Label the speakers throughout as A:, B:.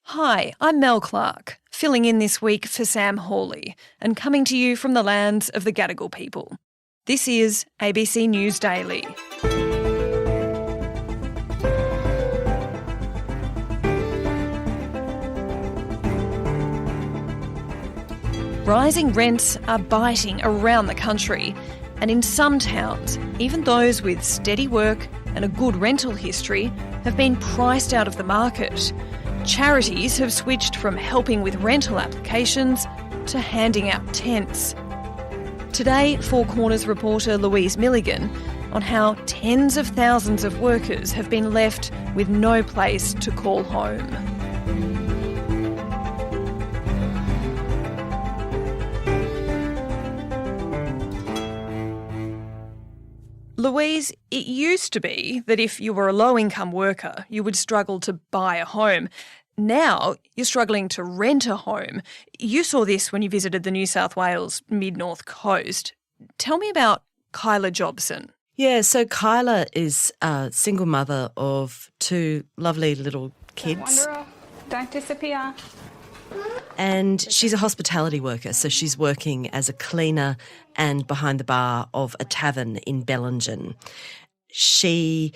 A: Hi, I'm Mel Clark, filling in this week for Sam Hawley and coming to you from the lands of the Gadigal people. This is ABC News Daily. Rising rents are biting around the country, and in some towns, even those with steady work and a good rental history have been priced out of the market. Charities have switched from helping with rental applications to handing out tents. Today, Four Corners reporter Louise Milligan on how tens of thousands of workers have been left with no place to call home. Louise, it used to be that if you were a low-income worker, you would struggle to buy a home. Now you're struggling to rent a home. You saw this when you visited the New South Wales mid-north coast. Tell me about Kyla Jobson.
B: Yeah, so Kyla is a single mother of two lovely little kids.
C: Don't wander off. Don't disappear.
B: And she's a hospitality worker, so she's working as a cleaner and behind the bar of a tavern in Bellingen. She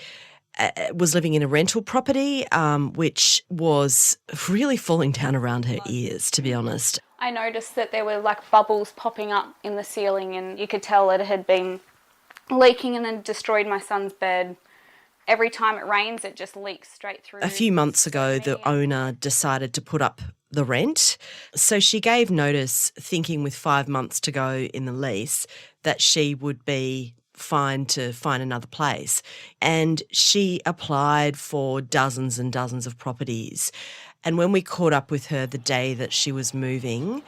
B: was living in a rental property, which was really falling down around her ears, to be honest.
C: I noticed that there were like bubbles popping up in the ceiling, and you could tell it had been leaking and then destroyed my son's bed. Every time it rains, it just leaks straight through.
B: A few months ago, the owner decided to put up the rent. So she gave notice, thinking with 5 months to go in the lease, that she would be fine to find another place. And she applied for dozens and dozens of properties. And when we caught up with her the day that she was moving,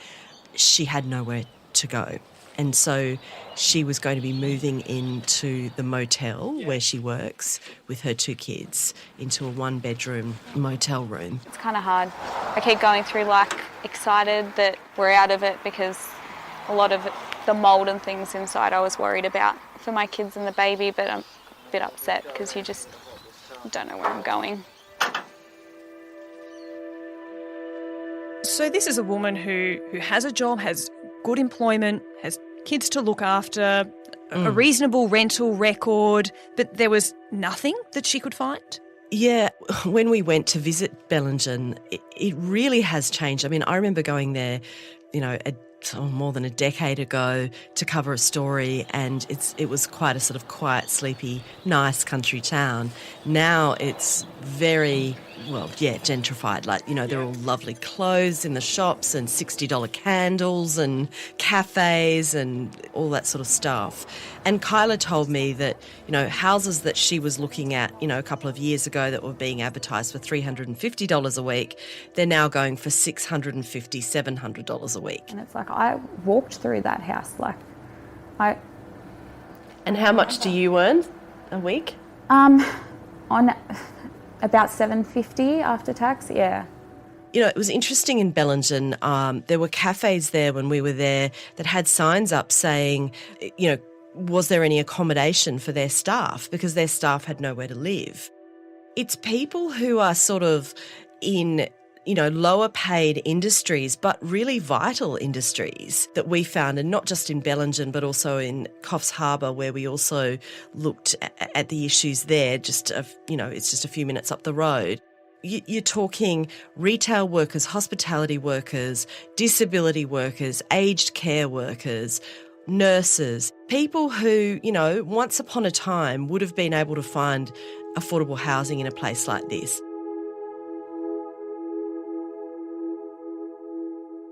B: she had nowhere to go. And so she was going to be moving into the motel where she works with her two kids, into a one-bedroom motel room.
C: It's kind of hard. I keep going through like excited that we're out of it, because a lot of the mould and things inside I was worried about for my kids and the baby, but I'm a bit upset because you just don't know where I'm going.
A: So this is a woman who has a job, has good employment, has kids to look after, a reasonable rental record, but there was nothing that she could find?
B: Yeah, when we went to visit Bellingen, it really has changed. I mean, I remember going there, more than a decade ago to cover a story, and it was quite a sort of quiet, sleepy, nice country town. Now it's very, gentrified. There are all lovely clothes in the shops and $60 candles and cafes and all that sort of stuff. And Kyla told me that, houses that she was looking at, a couple of years ago that were being advertised for $350 a week, they're now going for $650, $700 a week.
D: And it's like I walked through that house,
B: And how much do you earn a week?
D: On about $750 after tax, yeah.
B: It was interesting in Bellingen. There were cafes there when we were there that had signs up saying, was there any accommodation for their staff, because their staff had nowhere to live. It's people who are sort of in lower paid industries, but really vital industries that we found, and not just in Bellingen, but also in Coffs Harbour, where we also looked at the issues there. It's just a few minutes up the road. You're talking retail workers, hospitality workers, disability workers, aged care workers, nurses, people who, once upon a time would have been able to find affordable housing in a place like this.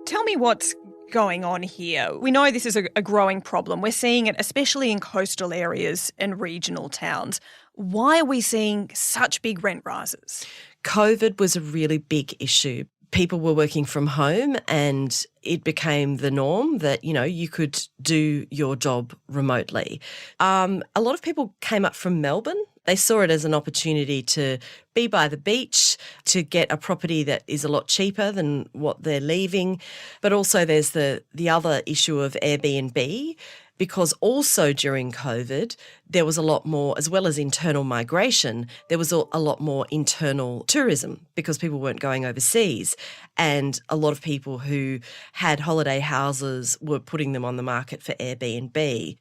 A: Tell me what's going on here. We know this is a growing problem. We're seeing it especially in coastal areas and regional towns. Why are we seeing such big rent rises?
B: COVID was a really big issue. People were working from home, and it became the norm that, you could do your job remotely. A lot of people came up from Melbourne. They saw it as an opportunity to be by the beach, to get a property that is a lot cheaper than what they're leaving. But also there's the other issue of Airbnb. because also during COVID, there was a lot more, as well as internal migration, there was a lot more internal tourism because people weren't going overseas. And a lot of people who had holiday houses were putting them on the market for Airbnb.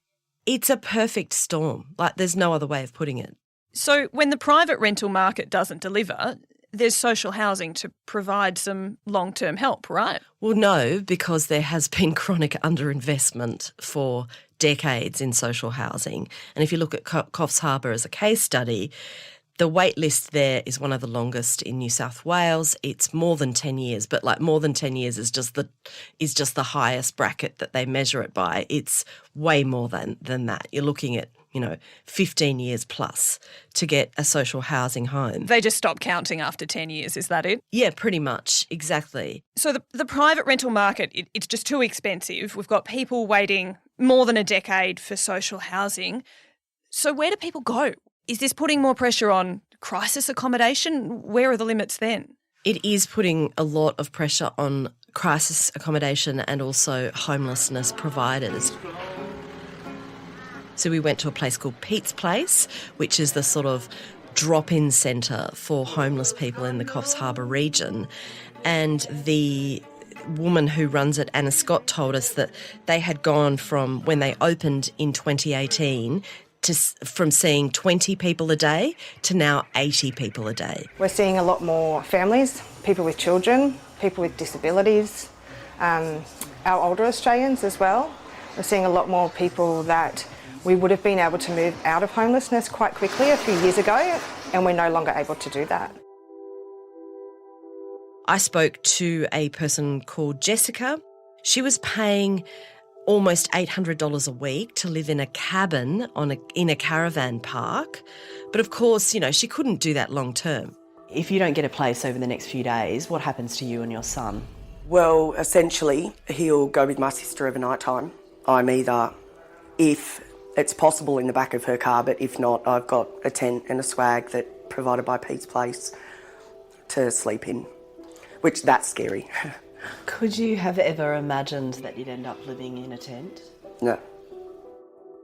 B: It's a perfect storm. Like, there's no other way of putting it.
A: So when the private rental market doesn't deliver, there's social housing to provide some long-term help, right?
B: Well, no, because there has been chronic underinvestment for decades in social housing. And if you look at Coffs Harbour as a case study, the wait list there is one of the longest in New South Wales. It's more than 10 years, but like more than 10 years is just the highest bracket that they measure it by. It's way more than that. You're looking at 15 years plus to get a social housing home.
A: They just stop counting after 10 years, is that it?
B: Yeah, pretty much, exactly.
A: So the private rental market, it's just too expensive. We've got people waiting more than a decade for social housing. So where do people go? Is this putting more pressure on crisis accommodation? Where are the limits then?
B: It is putting a lot of pressure on crisis accommodation and also homelessness providers. So we went to a place called Pete's Place, which is the sort of drop-in centre for homeless people in the Coffs Harbour region. And the woman who runs it, Anna Scott, told us that they had gone from, when they opened in 2018, from seeing 20 people a day to now 80 people a day.
E: We're seeing a lot more families, people with children, people with disabilities, our older Australians as well. We're seeing a lot more people that we would have been able to move out of homelessness quite quickly a few years ago, and we're no longer able to do that.
B: I spoke to a person called Jessica. She was paying almost $800 a week to live in a cabin in a caravan park. But of course, she couldn't do that long term.
F: If you don't get a place over the next few days, what happens to you and your son?
G: Well, essentially, he'll go with my sister overnight time. I'm either, if it's possible, in the back of her car, but if not, I've got a tent and a swag that provided by Pete's Place to sleep in, which that's scary.
F: Could you have ever imagined that you'd end up living in a tent?
G: No.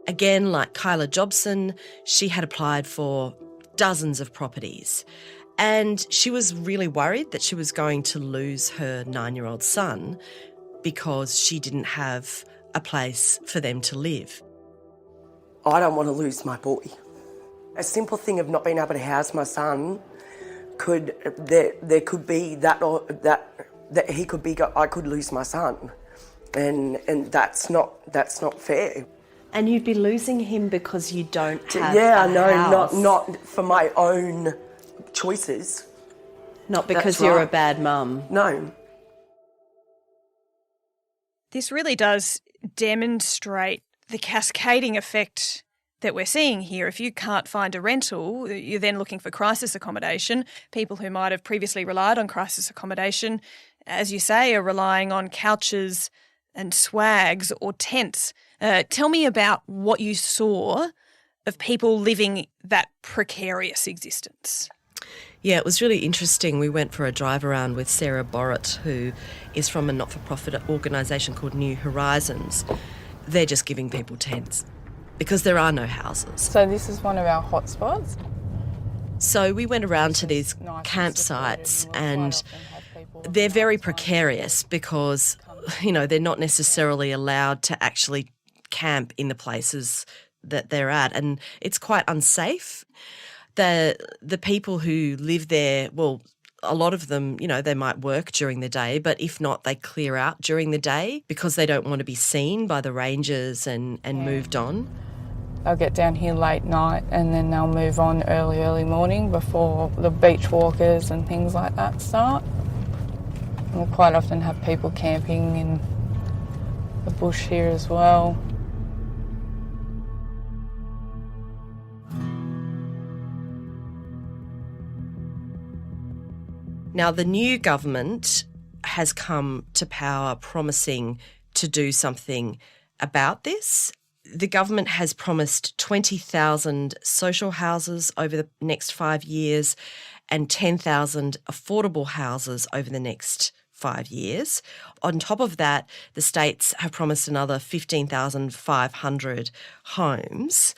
B: Again, like Kyla Jobson, she had applied for dozens of properties and she was really worried that she was going to lose her 9-year-old son because she didn't have a place for them to live.
G: I don't want to lose my boy. A simple thing of not being able to house my son there could be that he could be, I could lose my son, and that's not fair.
F: And you'd be losing him because you don't have
G: yeah,
F: a
G: no,
F: house.
G: not for my own choices.
F: Not because
G: That's
F: you're
G: right.
F: a bad mum.
G: No.
A: This really does demonstrate the cascading effect that we're seeing here. If you can't find a rental, you're then looking for crisis accommodation. People who might have previously relied on crisis accommodation, as you say, are relying on couches and swags or tents. Tell me about what you saw of people living that precarious existence.
B: Yeah, it was really interesting. We went for a drive around with Sarah Borrett, who is from a not-for-profit organisation called New Horizons. They're just giving people tents because there are no houses.
H: So this is one of our hotspots.
B: So we went around to these campsites and they're very precarious because, they're not necessarily allowed to actually camp in the places that they're at, and it's quite unsafe. The people who live there, well, a lot of them, they might work during the day, but if not, they clear out during the day because they don't want to be seen by the rangers and moved on.
H: They'll get down here late night and then they'll move on early morning before the beach walkers and things like that start. We'll quite often have people camping in the bush here as well.
B: Now, the new government has come to power promising to do something about this. The government has promised 20,000 social houses over the next 5 years and 10,000 affordable houses over the next 5 years. On top of that, the states have promised another 15,500 homes.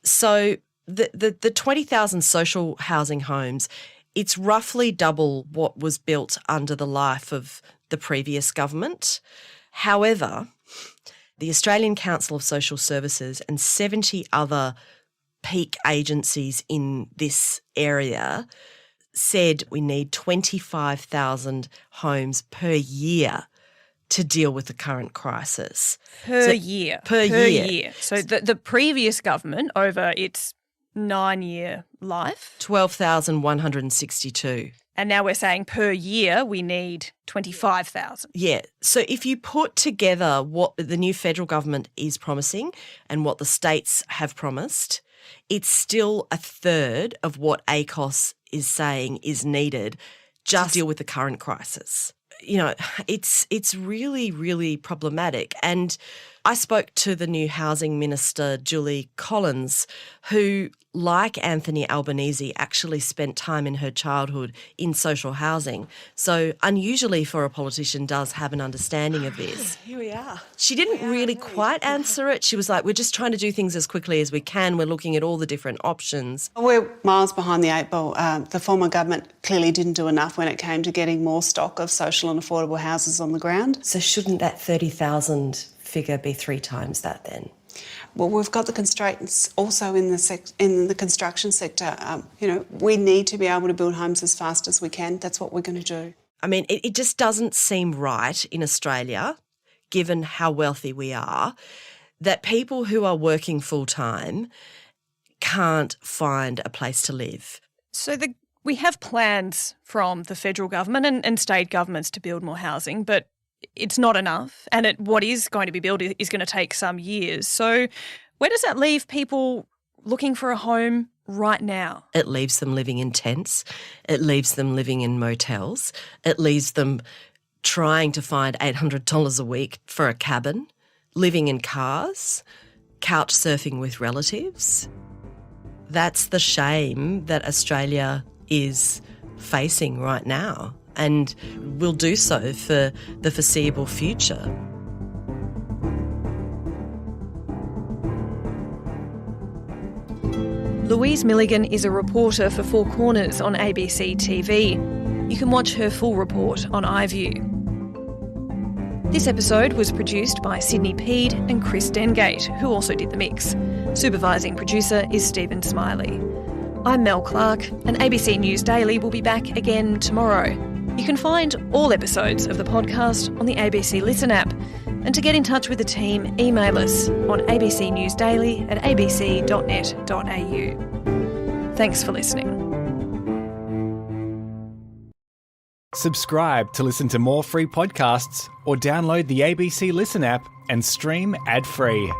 B: So the 20,000 social housing homes, it's roughly double what was built under the life of the previous government. However, the Australian Council of Social Services and 70 other peak agencies in this area said we need 25,000 homes per year to deal with the current crisis.
A: Per year. So the previous government, over its 9-year life,
B: 12,162.
A: And now we're saying per year we need 25,000.
B: Yeah. So if you put together what the new federal government is promising and what the states have promised, it's still a third of what ACOS is saying is needed just to deal with the current crisis. You know, it's really, really problematic. And I spoke to the new Housing Minister, Julie Collins, who, like Anthony Albanese, actually spent time in her childhood in social housing. So unusually for a politician does have an understanding of this.
F: Here we are.
B: She didn't really quite answer it. She was like, we're just trying to do things as quickly as we can. We're looking at all the different options.
I: We're miles behind the 8 ball. The former government clearly didn't do enough when it came to getting more stock of social and affordable houses on the ground.
G: So shouldn't that 30,000 figure be 3 times that then?
I: Well, we've got the constraints also in the construction sector. We need to be able to build homes as fast as we can. That's what we're going to do.
B: I mean, it just doesn't seem right in Australia, given how wealthy we are, that people who are working full-time can't find a place to live.
A: So we have plans from the federal government and state governments to build more housing, but it's not enough, and what is going to be built is going to take some years. So where does that leave people looking for a home right now?
B: It leaves them living in tents. It leaves them living in motels. It leaves them trying to find $800 a week for a cabin, living in cars, couch surfing with relatives. That's the shame that Australia is facing right now, and will do so for the foreseeable future.
A: Louise Milligan is a reporter for Four Corners on ABC TV. You can watch her full report on iView. This episode was produced by Sydney Peed and Chris Dengate, who also did the mix. Supervising producer is Stephen Smiley. I'm Mel Clark, and ABC News Daily will be back again tomorrow. You can find all episodes of the podcast on the ABC Listen app. And to get in touch with the team, email us on abcnewsdaily@abc.net.au. Thanks for listening.
J: Subscribe to listen to more free podcasts or download the ABC Listen app and stream ad-free.